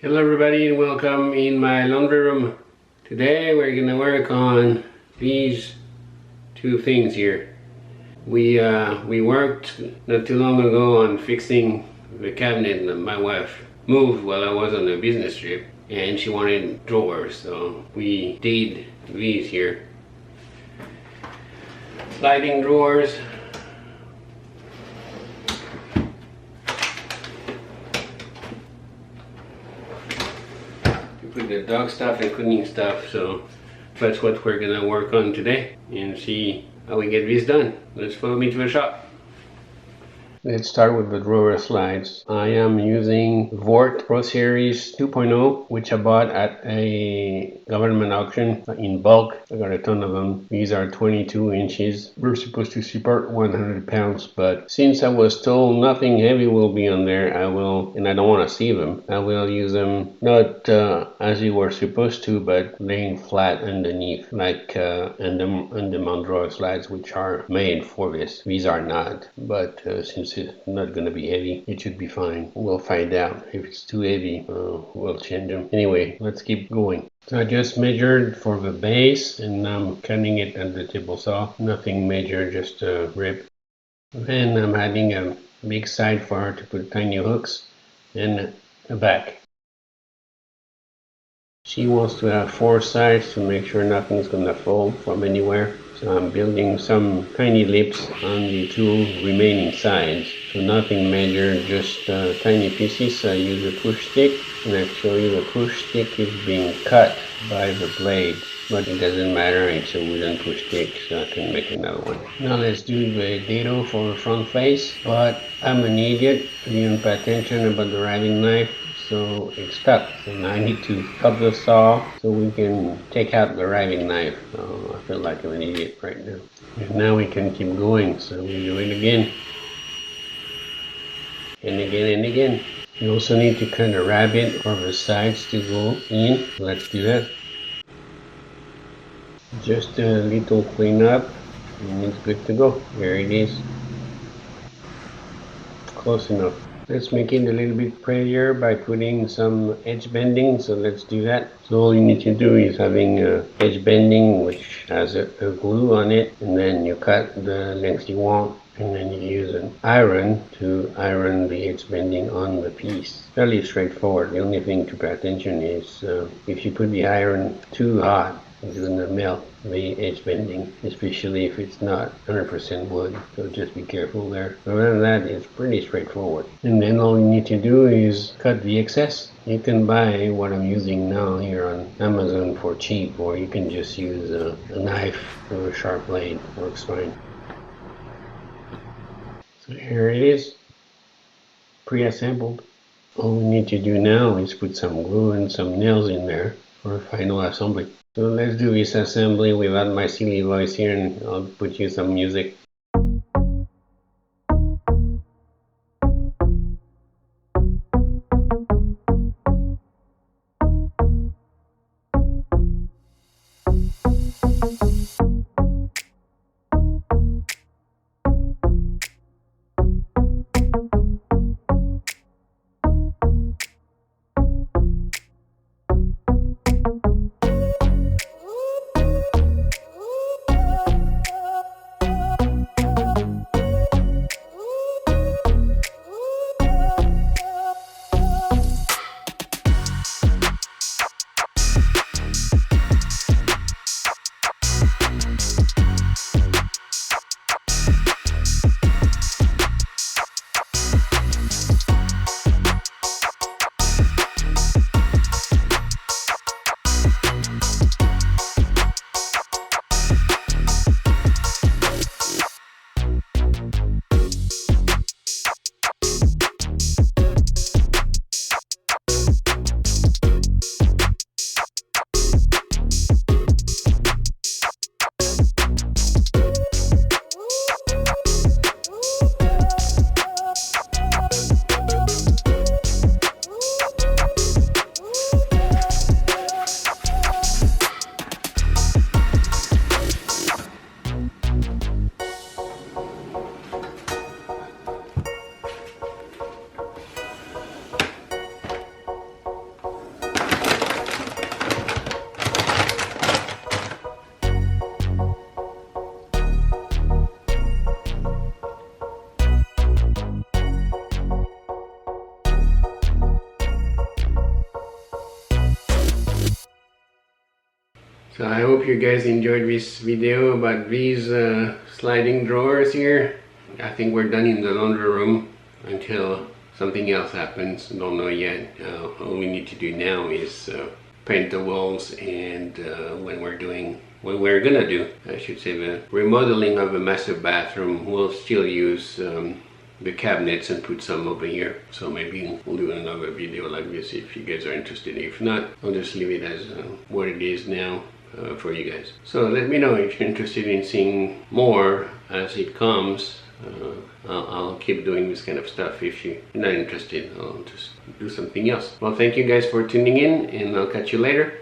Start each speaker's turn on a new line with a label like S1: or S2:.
S1: Hello everybody and welcome in my laundry room. Today we're gonna work on these two things here. We worked not too long ago on fixing the cabinet that my wife moved while I was on a business trip, and she wanted drawers, so we did these here. Sliding drawers. Put the dog stuff and cleaning stuff, so that's what we're gonna work on today and see how we get this done. Let's follow me to the shop. Let's start with the drawer slides. I am using Vort Pro Series 2.0, which I bought at a government auction in bulk. I got a ton of them. These are 22 inches. We're supposed to support 100 pounds, but since I was told nothing heavy will be on there, and I don't want to see them, I will use them not as you were supposed to, but laying flat underneath, like on the mount drawer slides, which are made for this. These are not, but since it's not going to be heavy, it should be fine. We'll find out. If it's too heavy, we'll change them. Anyway, let's keep going. So I just measured for the base and I'm cutting it at the table saw. Nothing major, just a rib. Then I'm adding a big side for her to put tiny hooks and a back. She wants to have 4 sides to make sure nothing's going to fall from anywhere. So I'm building some tiny lips on the 2 remaining sides. So nothing major, just tiny pieces. I use a push stick, and actually the push stick is being cut by the blade. But it doesn't matter, it's a wooden push stick, so I can make another one. Now let's do the dado for the front face, but I'm an idiot. I didn't pay attention about the riding knife, so it's stuck. So now I need to cut the saw so we can take out the riding knife. Oh, I feel like I'm an idiot right now. And now we can keep going, so we do it again. And again and again. You also need to cut a rabbit for the sides to go in. Let's do that. Just a little cleanup and it's good to go. There it is. Close enough. Let's make it a little bit prettier by putting some edge bending, so let's do that. So all you need to do is having edge bending, which has a glue on it, and then you cut the length you want, and then you use an iron to iron the edge bending on the piece. Fairly straightforward. The only thing to pay attention is if you put the iron too hot, it's going to melt the edge bending, especially if it's not 100% wood, so just be careful there. Other than that, it's pretty straightforward. And then all you need to do is cut the excess. You can buy what I'm using now here on Amazon for cheap, or you can just use a knife or a sharp blade. Works fine. So here it is, pre-assembled. All we need to do now is put some glue and some nails in there for final assembly. So let's do this assembly without my silly voice here, and I'll put you some music. So I hope you guys enjoyed this video about these sliding drawers here. I think we're done in the laundry room until something else happens. Don't know yet. All we need to do now is paint the walls, and when we're gonna do, I should say, the remodeling of a master bathroom, we'll still use the cabinets and put some over here. So maybe we'll do another video like this if you guys are interested. If not, I'll just leave it as what it is now for you guys. So let me know if you're interested in seeing more as it comes. I'll keep doing this kind of stuff. If you're not interested, I'll just do something else. Well, thank you guys for tuning in, and I'll catch you later.